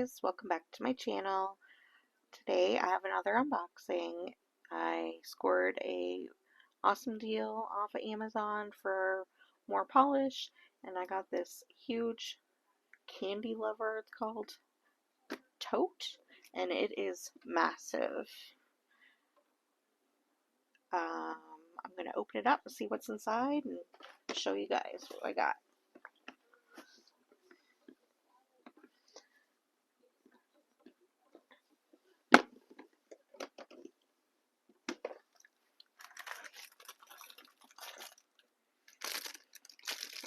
guys, welcome back to my channel. Today I have another unboxing. I scored a awesome deal off of Amazon for more polish, and I got this huge candy lover. It's called Tote, and it is massive. I'm going to open it up and see what's inside and show you guys what I got.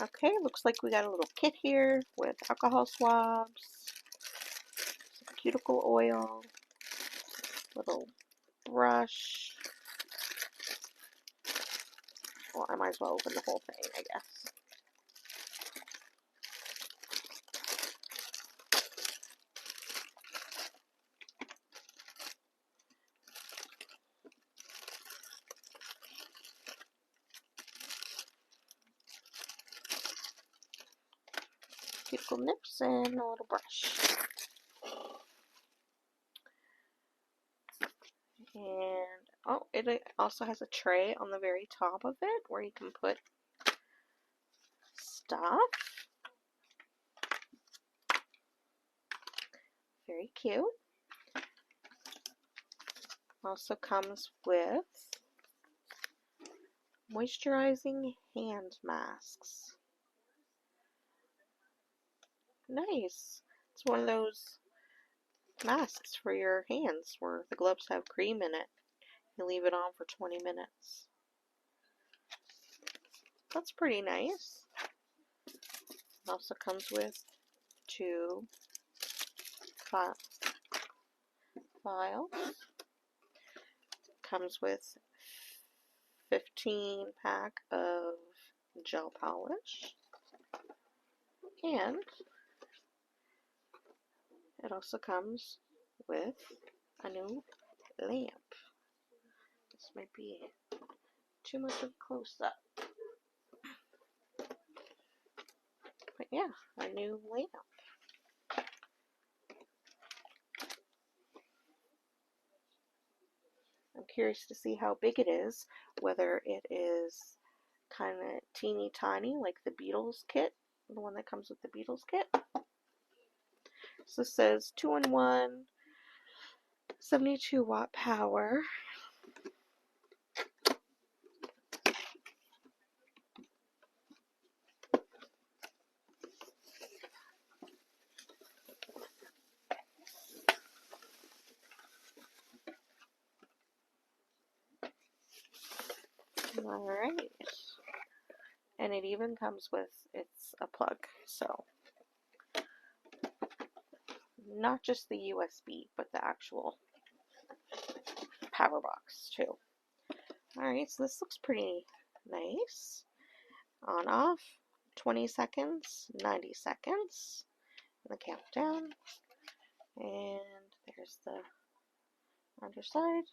Okay, looks like we got a little kit here with alcohol swabs, some cuticle oil, little brush. Well, I might as well open the whole thing, I guess. Cuticle nips and a little brush. And, oh, it also has a tray on the very top of it where you can put stuff. Very cute. Also comes with moisturizing hand masks. Nice. It's one of those masks for your hands where the gloves have cream in it. You leave it on for 20 minutes. That's pretty nice. It also comes with 2 files. Comes with 15 pack of gel polish. And it also comes with a new lamp. This might be too much of a close-up. But yeah, a new lamp. I'm curious to see how big it is, whether it is kind of teeny tiny like the Beatles kit, the one that comes with the Beatles kit. So this says 2-in-1, 72 watt power. Alright. And it even comes with, it's a plug, so not just the USB, but the actual power box too. Alright, so this looks pretty nice. On off, 20 seconds, 90 seconds, and the countdown. And there's the underside.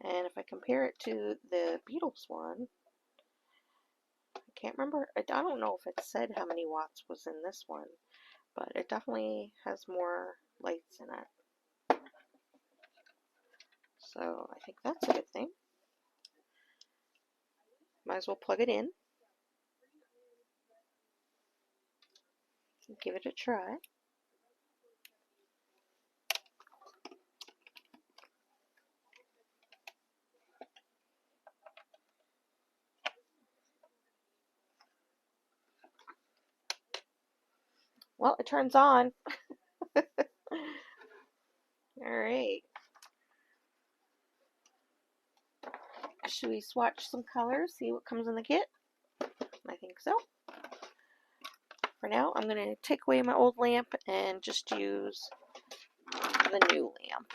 And if I compare it to the Beatles one, I can't remember, I don't know if it said how many watts was in this one, but it definitely has more lights in it. So I think that's a good thing. Might as well plug it in. Give it a try. Well, it turns on. Alright. Should we swatch some colors, see what comes in the kit? I think so. For now, I'm going to take away my old lamp and just use the new lamp.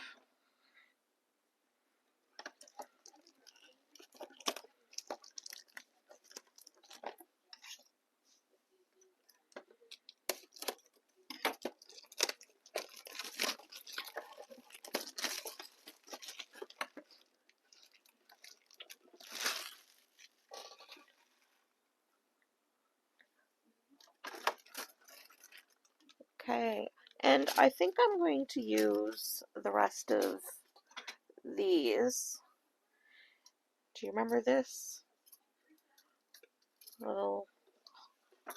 And I think I'm going to use the rest of these. Do you remember this little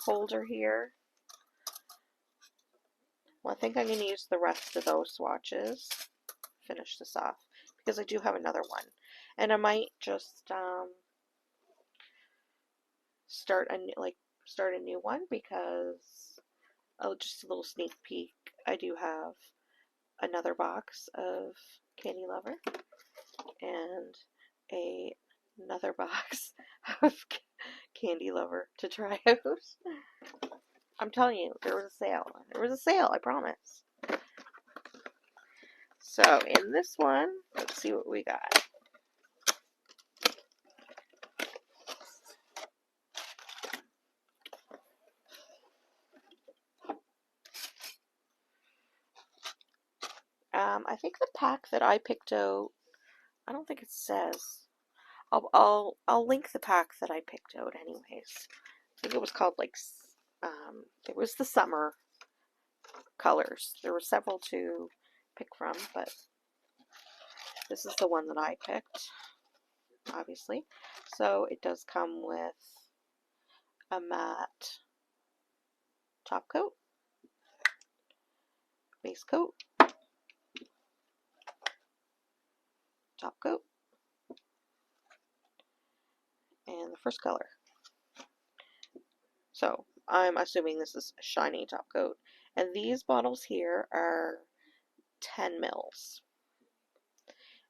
holder here? Well, I think I'm going to use the rest of those swatches, finish this off, because I do have another one. And I might just start a new one, because just a little sneak peek. I do have another box of Candy Lover and another box of Candy Lover to try out. I'm telling you, there was a sale. There was a sale, I promise. So in this one, let's see what we got. I think the pack that I picked out, I don't think it says. I'll link the pack that I picked out anyways. I think it was called it was the summer colors. There were several to pick from, but this is the one that I picked, obviously. So it does come with a matte top coat, base coat, top coat, and the first color. So I'm assuming this is a shiny top coat. And these bottles here are 10 mils.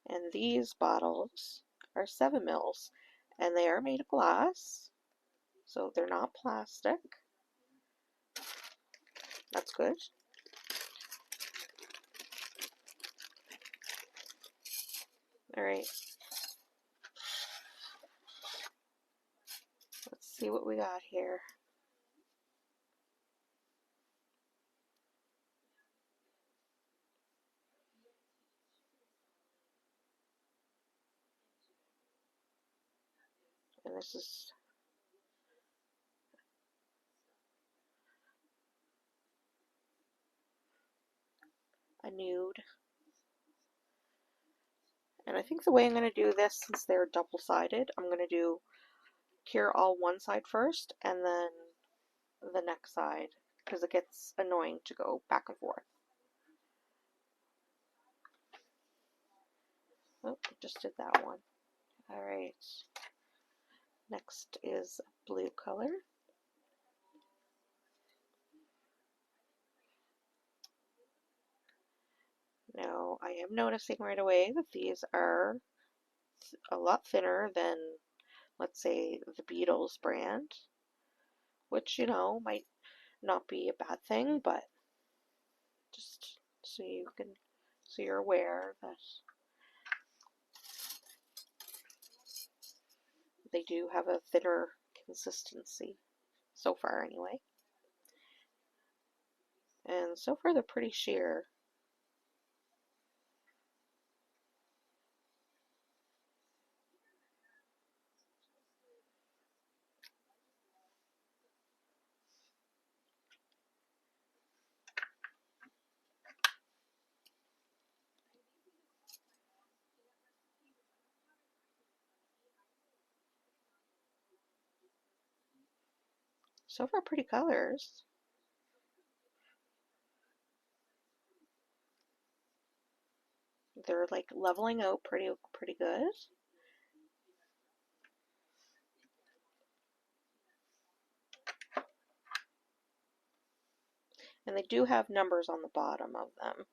And these bottles are 7 mils. And they are made of glass. So they're not plastic. That's good. Alright. Let's see what we got here. And this is a nude. And I think the way I'm going to do this, since they're double-sided, I'm going to do cure all one side first and then the next side, because it gets annoying to go back and forth. Oh, I just did that one. Alright. Next is blue color. Now, I am noticing right away that these are a lot thinner than, let's say, the Beatles brand, which, might not be a bad thing, but just so you're aware that they do have a thinner consistency, so far anyway. And so far they're pretty sheer. So far pretty colors. They're like leveling out pretty good. And they do have numbers on the bottom of them.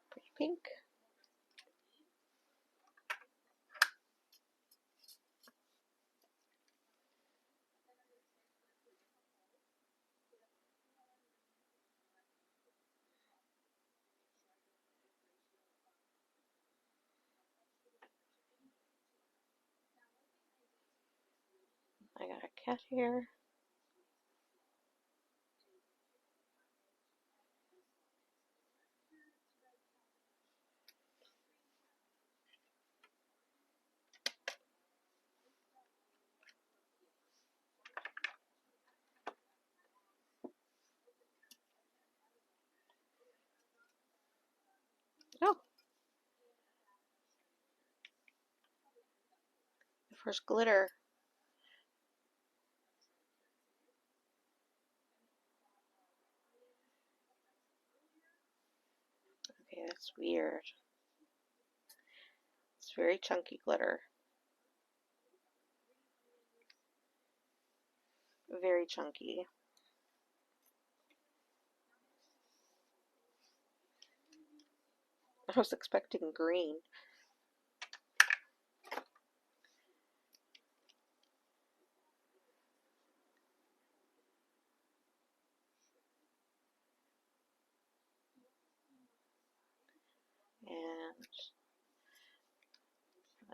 Pretty pink. I got a cat here. first glitter. Okay, that's weird. It's very chunky glitter. Very chunky. I was expecting green. And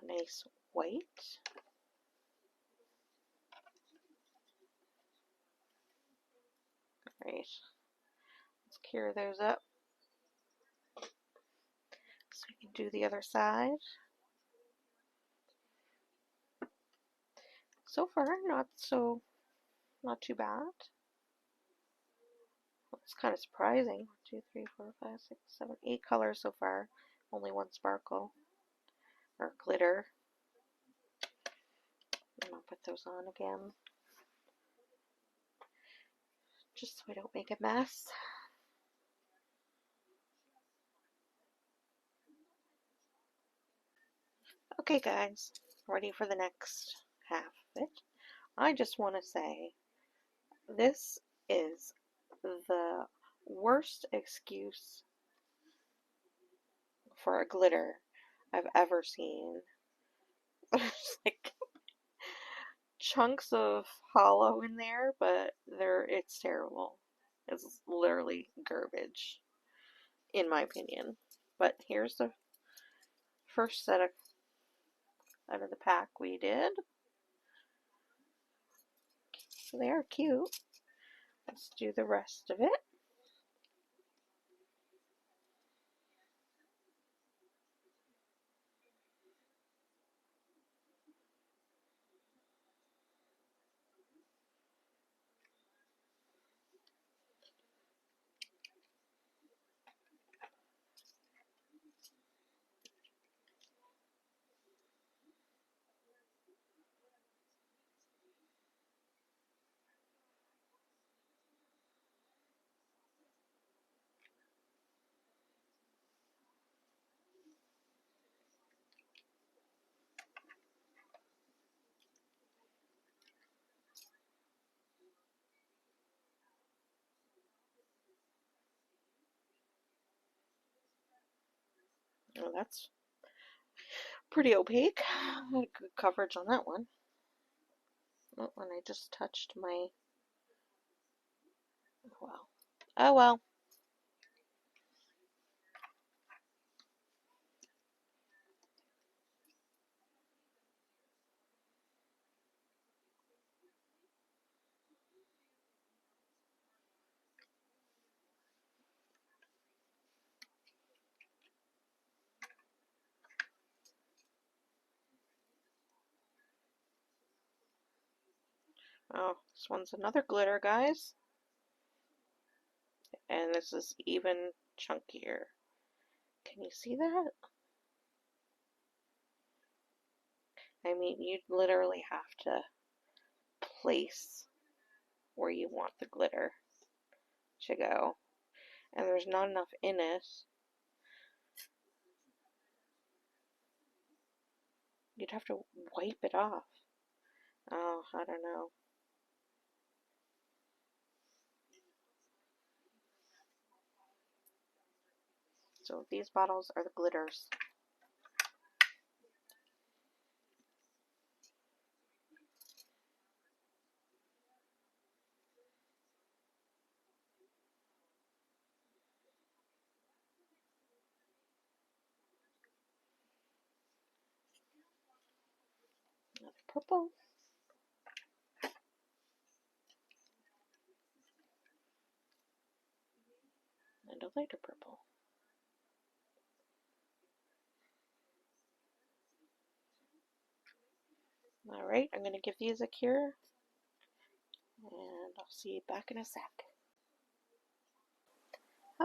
a nice white. Right. Let's cure those up so we can do the other side. So far, not too bad. It's kind of surprising. 1, 2, 3, 4, 5, 6, 7, 8 colors so far. Only one sparkle or glitter. And I'll put those on again, just so I don't make a mess. Okay guys, ready for the next half of it. I just want to say, this is the worst excuse for a glitter I've ever seen. There's like chunks of hollow in there, but it's terrible. It's literally garbage, in my opinion. But here's the first set of out of the pack we did. So they are cute. Let's do the rest of it. Oh, that's pretty opaque. Had good coverage on that one. Oh, and I just touched my... Oh well. Oh well. Oh, this one's another glitter, guys. And this is even chunkier. Can you see that? I mean, you'd literally have to place where you want the glitter to go. And there's not enough in it. You'd have to wipe it off. Oh, I don't know. So these bottles are the glitters. Another purple. And a lighter purple. Alright, I'm going to give these a cure. And I'll see you back in a sec.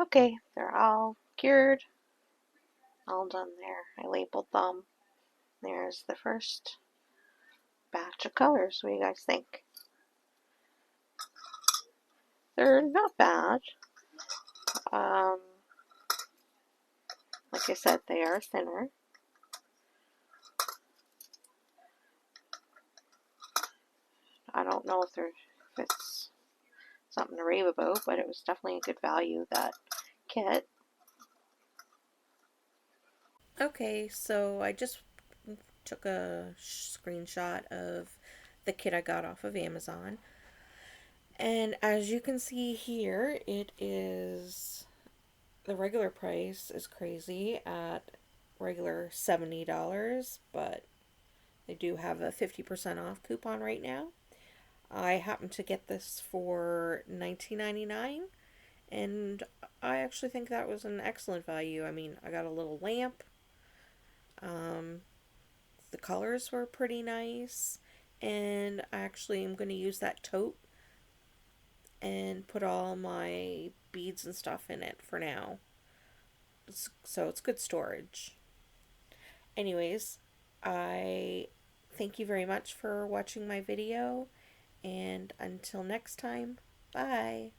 Okay, they're all cured. All done there. I labeled them. There's the first batch of colors. What do you guys think? They're not bad. Um, like I said, they are thinner. I don't know if it's something to rave about, but it was definitely a good value, that kit. Okay, so I just took a screenshot of the kit I got off of Amazon. And as you can see here, it is, the regular price is crazy at regular $70, but they do have a 50% off coupon right now. I happen to get this for $19.99, and I actually think that was an excellent value. I mean, I got a little lamp. The colors were pretty nice, and I actually am going to use that tote and put all my beads and stuff in it for now. So it's good storage. Anyways, I thank you very much for watching my video, and until next time, bye.